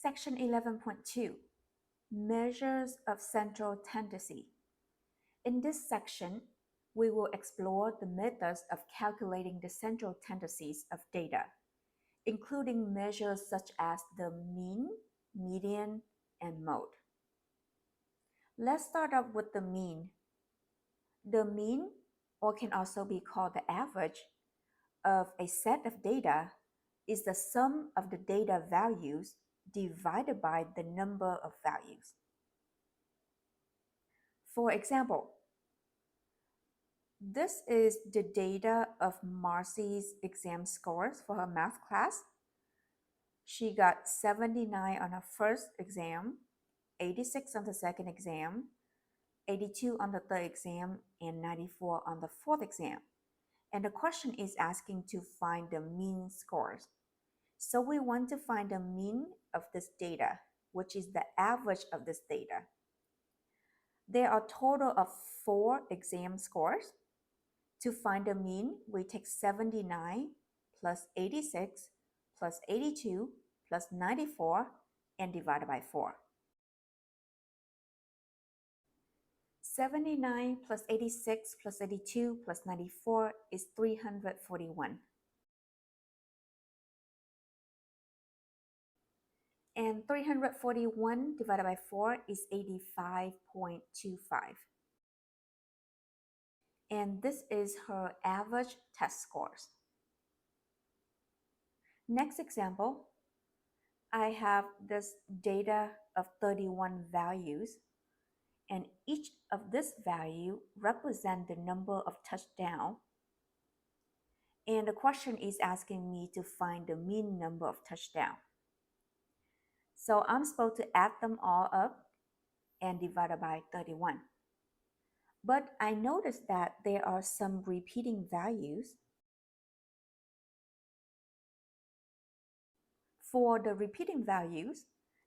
Section 11.2, Measures of Central Tendency. In this section, we will explore the methods of calculating the central tendencies of data, including measures such as the mean, median, and mode. Let's start off with the mean. The mean, or can also be called the average, of a set of data is the sum of the data values divided by the number of values. For example, this is the data of Marcy's exam scores for her math class. She got 79 on her first exam, 86 on the second exam, 82 on the third exam, and 94 on the fourth exam. And the question is asking to find the mean scores. So we want to find the mean of this data, which is the average of this data. There are a total of 4 exam scores. To find the mean, we take 79 plus 86 plus 82 plus 94 and divide it by 4. 79 plus 86 plus 82 plus 94 is 341. And 341 divided by 4 is 85.25. And this is her average test scores. Next example, I have this data of 31 values, and each of this value represent the number of touchdowns. And the question is asking me to find the mean number of touchdowns. So I'm supposed to add them all up and divide it by 31. But I noticed that there are some repeating values. For the repeating values,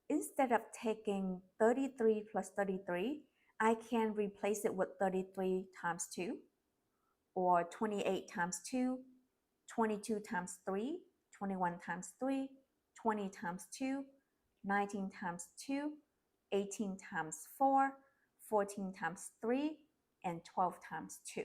instead of taking 33 plus 33, I can replace it with 33 times 2, or 28 times 2, 22 times 3, 21 times 3, 20 times 2, 19 times 2, 18 times 4, 14 times 3, and 12 times 2.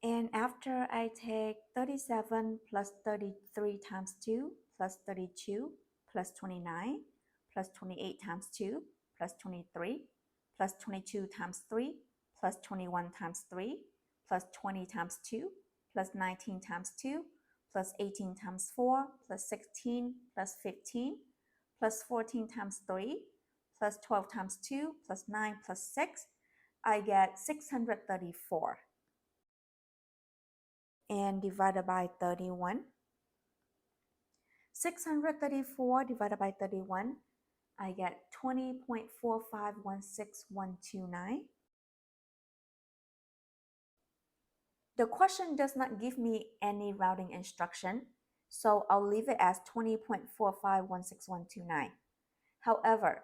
And after I take 37 plus 33 times 2 plus 32 plus 29 plus 28 times 2 plus 23 plus 22 times 3 plus 21 times 3 plus 20 times 2 plus 19 times 2 plus 18 times 4 plus 16 plus 15 plus 14 times 3 plus 12 times 2 plus 9 plus 6, I get 634. And divided by 31. 634 divided by 31, I get 20.4516129. The question does not give me any routing instruction, so I'll leave it as 20.4516129. However,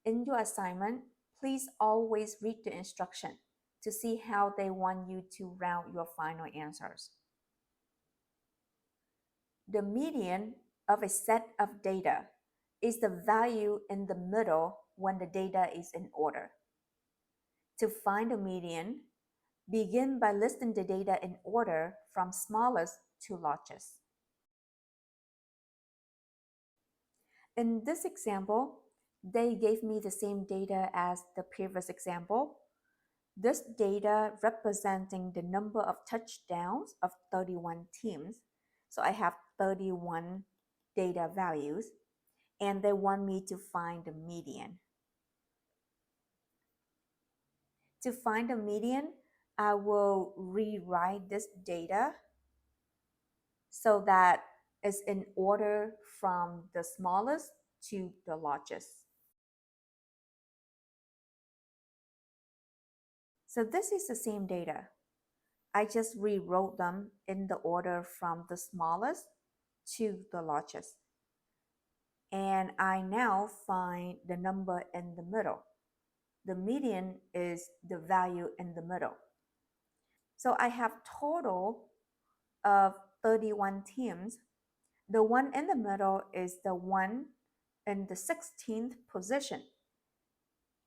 in your assignment, please always read the instruction to see how they want you to round your final answers. The median of a set of data is the value in the middle when the data is in order. To find the median, begin by listing the data in order from smallest to largest. In this example, they gave me the same data as the previous example. This data representing the number of touchdowns of 31 teams. So I have 31 data values, and they want me to find the median. To find the median, I will rewrite this data so that it's in order from the smallest to the largest. So this is the same data. I just rewrote them in the order from the smallest to the largest. And I now find the number in the middle. The median is the value in the middle. So I have total of 31 teams. The one in the middle is the one in the 16th position.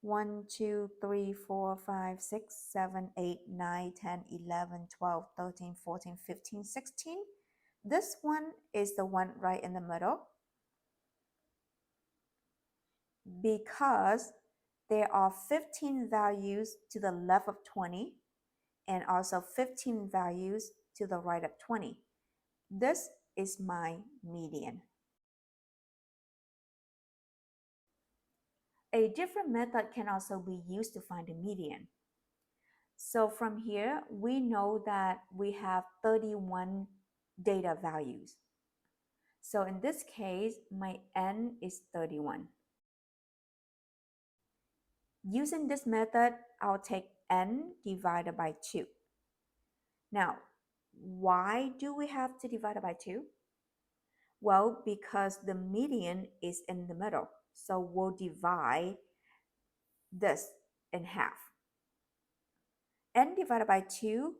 1, 2, 3, 4, 5, 6, 7, 8, 9, 10, 11, 12, 13, 14, 15, 16. This one is the one right in the middle because there are 15 values to the left of 20 and also 15 values to the right of 20. This is my median. A different method can also be used to find the median. So from here, we know that we have 31 data values. So in this case, my n is 31. Using this method, I'll take n divided by 2. Now, why do we have to divide it by 2? Well, because the median is in the middle. So we'll divide this in half. N divided by 2,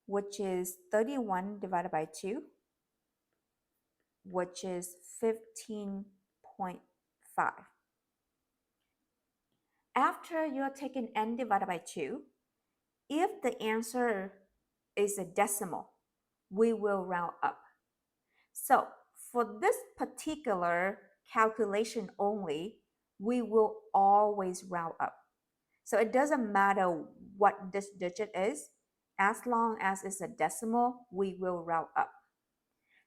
which is 31 divided by 2, which is 15.5. After you're taking n divided by 2, if the answer is a decimal, we will round up. So for this particular calculation only, we will always round up. So it doesn't matter what this digit is, as long as it's a decimal, we will round up.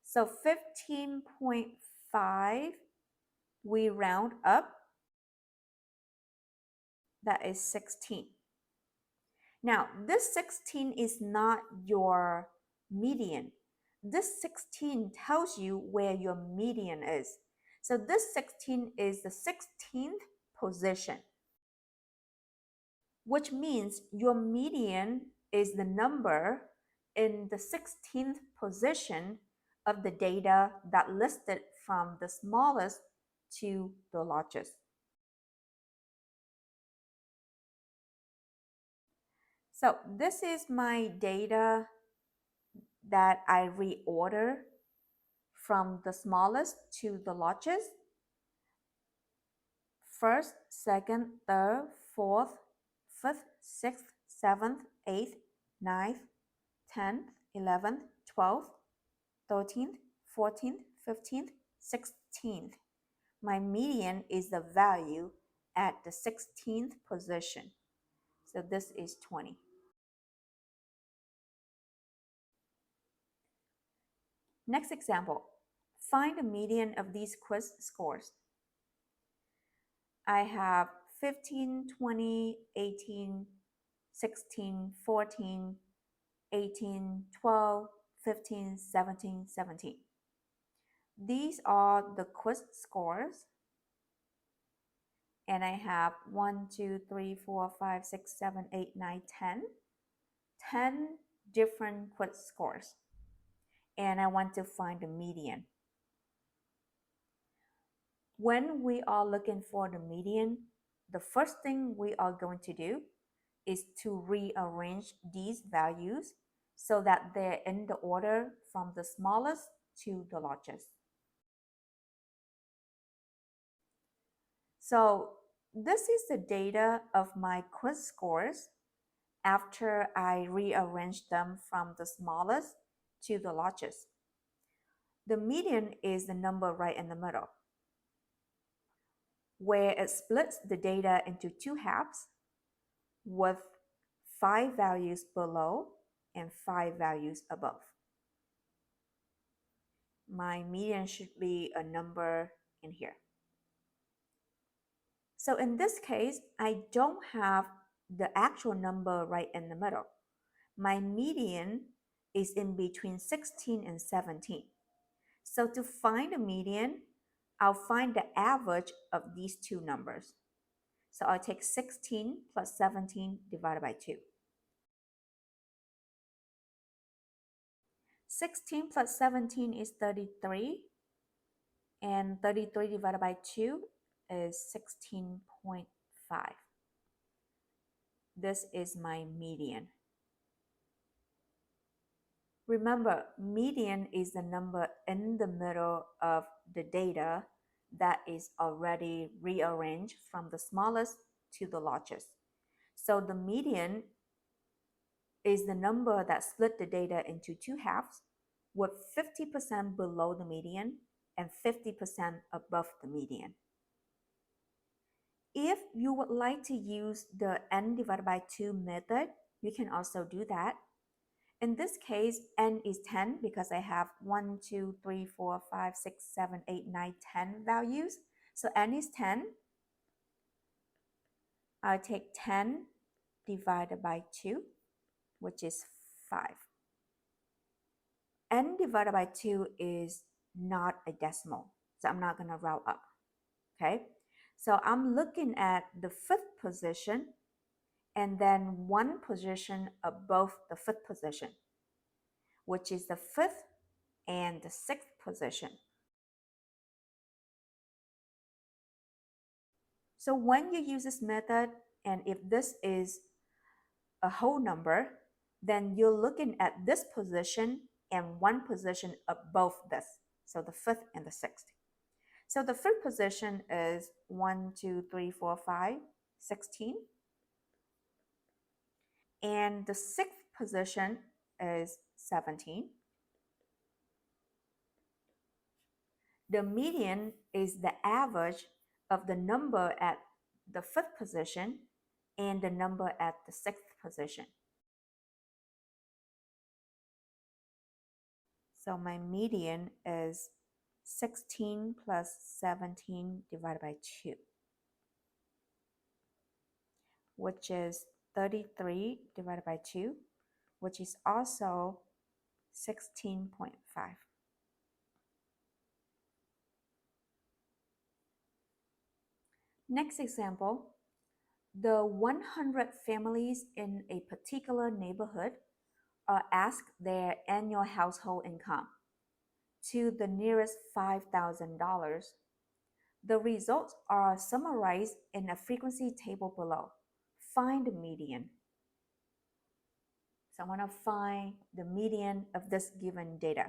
So 15.5, we round up, that is 16. Now, this 16 is not your median. This 16 tells you where your median is. So this 16 is the 16th position, which means your median is the number in the 16th position of the data that listed from the smallest to the largest. So this is my data that I reorder from the smallest to the largest. First, second, third, fourth, fifth, sixth, seventh, eighth, ninth, 10th, 11th, 12th, 13th, 14th, 15th, 16th. My median is the value at the 16th position. So this is 20. Next example, find the median of these quiz scores. I have 15, 20, 18, 16, 14, 18, 12, 15, 17, 17. These are the quiz scores. And I have 1, 2, 3, 4, 5, 6, 7, 8, 9, 10. 10 different quiz scores. And I want to find the median. When we are looking for the median, the first thing we are going to do is to rearrange these values so that they're in the order from the smallest to the largest. So this is the data of my quiz scores after I rearrange them from the smallest to the largest. The median is the number right in the middle, where it splits the data into two halves with 5 values below and 5 values above. My median should be a number in here. So in this case, I don't have the actual number right in the middle. My median is in between 16 and 17. So to find the median, I'll find the average of these two numbers. So I'll take 16 plus 17 divided by 2. 16 plus 17 is 33, and 33 divided by 2 is 16.5. This is my median. Remember, median is the number in the middle of the data that is already rearranged from the smallest to the largest. So the median is the number that split the data into two halves, with 50% below the median and 50% above the median. If you would like to use the n divided by 2 method, you can also do that. In this case, n is 10 because I have 1, 2, 3, 4, 5, 6, 7, 8, 9, 10 values. So n is 10. I take 10 divided by 2, which is 5. N divided by 2 is not a decimal, so I'm not going to round up. Okay, so I'm looking at the fifth position and then one position above the fifth position, which is the fifth and the sixth position. So when you use this method, and if this is a whole number, then you're looking at this position and one position above this, so the fifth and the sixth. So the fifth position is 1, 2, 3, 4, 5, 16. And the sixth position is 17. The median is the average of the number at the fifth position and the number at the sixth position. So my median is 16 plus 17 divided by 2, which is 33 divided by 2, which is also 16.5. Next example, the 100 families in a particular neighborhood are asked their annual household income to the nearest $5,000. The results are summarized in a frequency table below. Find the median. So I want to find the median of this given data.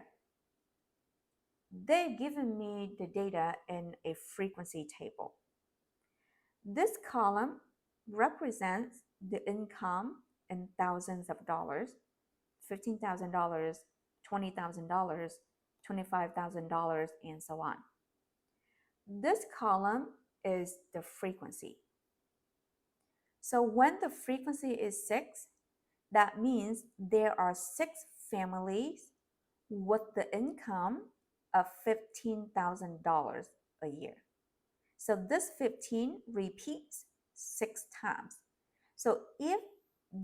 They've given me the data in a frequency table. This column represents the income in thousands of dollars, $15,000, $20,000, $25,000, and so on. This column is the frequency. So when the frequency is 6, that means there are 6 families with the income of $15,000 a year. So this 15 repeats 6 times. So if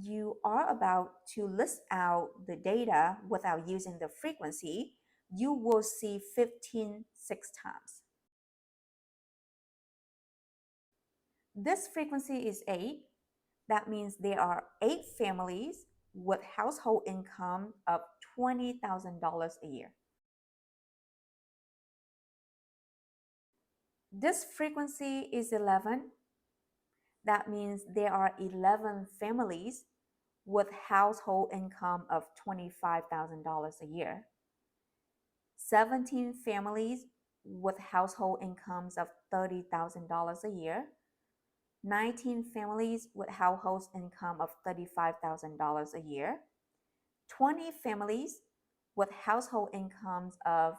you are about to list out the data without using the frequency, you will see 15 6 times. This frequency is 8. That means there are 8 families with household income of $20,000 a year. This frequency is 11. That means there are 11 families with household income of $25,000 a year. 17 families with household incomes of $30,000 a year. 19 families with household income of $35,000 a year. 20 families with household incomes of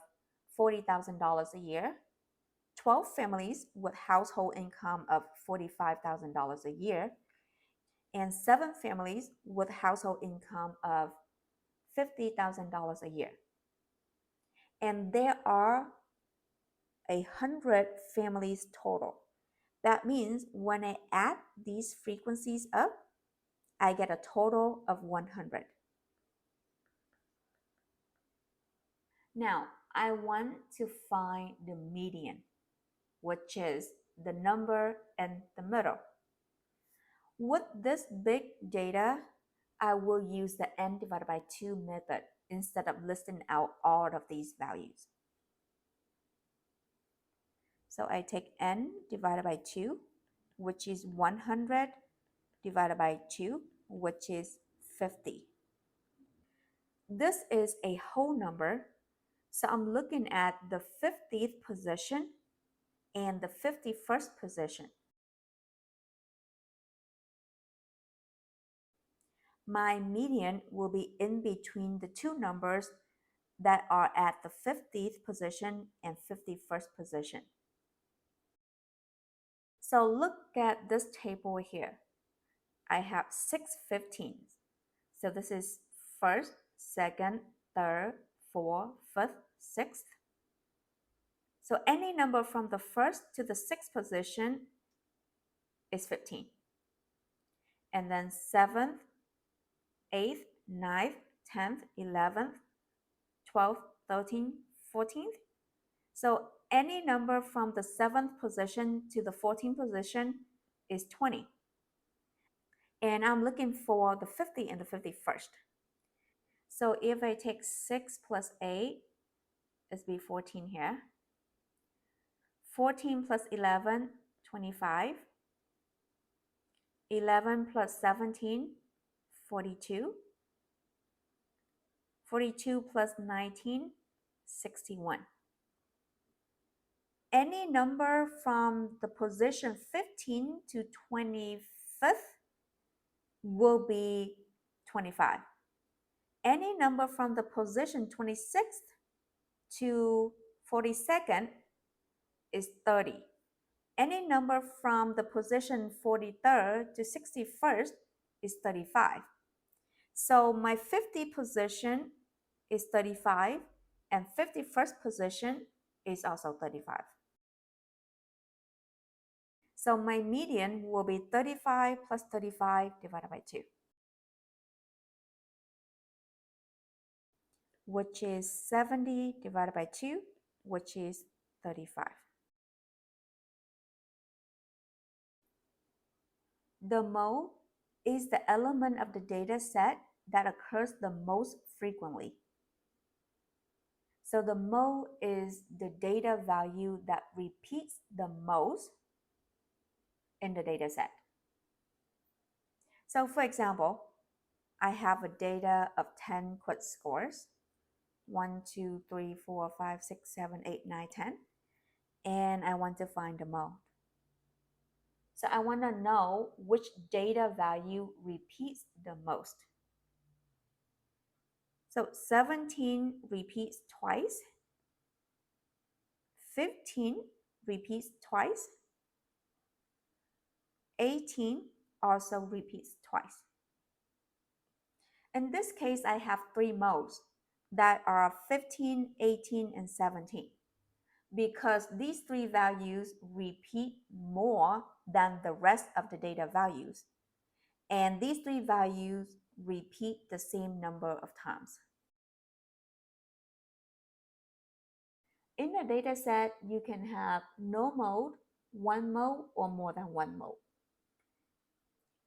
$40,000 a year. 12 families with household income of $45,000 a year, and 7 families with household income of $50,000 a year. And there are 100 families total. That means when I add these frequencies up, I get a total of 100. Now, I want to find the median, which is the number in the middle. With this big data, I will use the n divided by 2 method instead of listing out all of these values. So I take n divided by 2, which is 100 divided by 2, which is 50. this is a whole number, so I'm looking at the 50th position and the 51st position. My median will be in between the two numbers that are at the 50th position and 51st position. So look at this table here. I have 6 15s. So this is first, second, third, fourth, fifth, sixth. So any number from the first to the sixth position is 15. And then 7th, 8th, 9th, 10th, 11th, 12th, 13th, 14th. So any number from the 7th position to the 14th position is 20. And I'm looking for the 50 and the 51st. So if I take 6 plus 8, it's be 14 here. 14 plus 11, 25. 11 plus 17, 42. 42 plus 19, 61. Any number from the position 15 to 25th will be 25. Any number from the position 26th to 42nd is 30. Any number from the position 43rd to 61st is 35. So my 50 position is 35 and 51st position is also 35. So my median will be 35 plus 35 divided by 2, which is 70 divided by 2, which is 35. The mode is the element of the data set that occurs the most frequently. So the mode is the data value that repeats the most in the data set. So for example, I have a data of 10 quiz scores, 1, 2, 3, 4, 5, 6, 7, 8, 9, 10, and I want to find the mode. So I want to know which data value repeats the most. So 17 repeats twice, 15 repeats twice, 18 also repeats twice. In this case, I have 3 modes that are 15, 18, and 17 because these 3 values repeat more than the rest of the data values. And these 3 values repeat the same number of times. In a data set, you can have no mode, 1 mode, or more than 1 mode.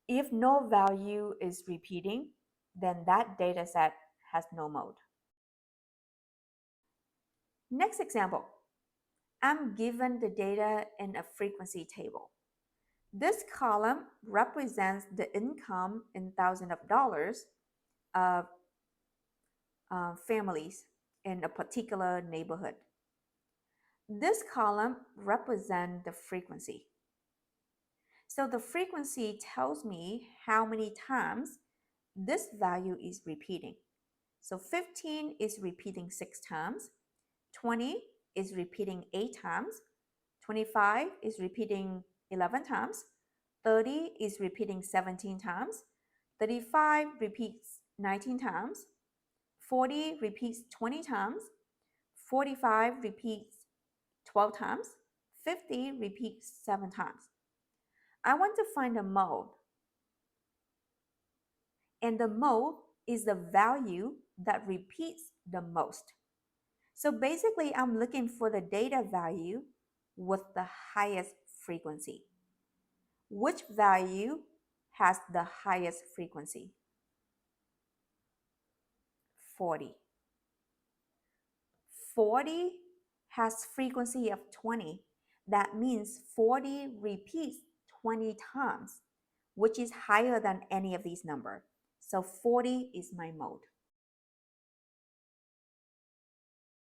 If no value is repeating, then that data set has no mode. Next example, I'm given the data in a frequency table. This column represents the income in thousands of dollars of families in a particular neighborhood. This column represents the frequency. So the frequency tells me how many times this value is repeating. So 15 is repeating 6 times, 20 is repeating 8 times, 25 is repeating 11 times, 30 is repeating 17 times, 35 repeats 19 times, 40 repeats 20 times, 45 repeats 12 times, 50 repeats 7 times. I want to find a mode. And the mode is the value that repeats the most. So basically, I'm looking for the data value with the highest frequency. Which value has the highest frequency? 40. 40 has frequency of 20. That means 40 repeats 20 times, which is higher than any of these numbers. So 40 is my mode.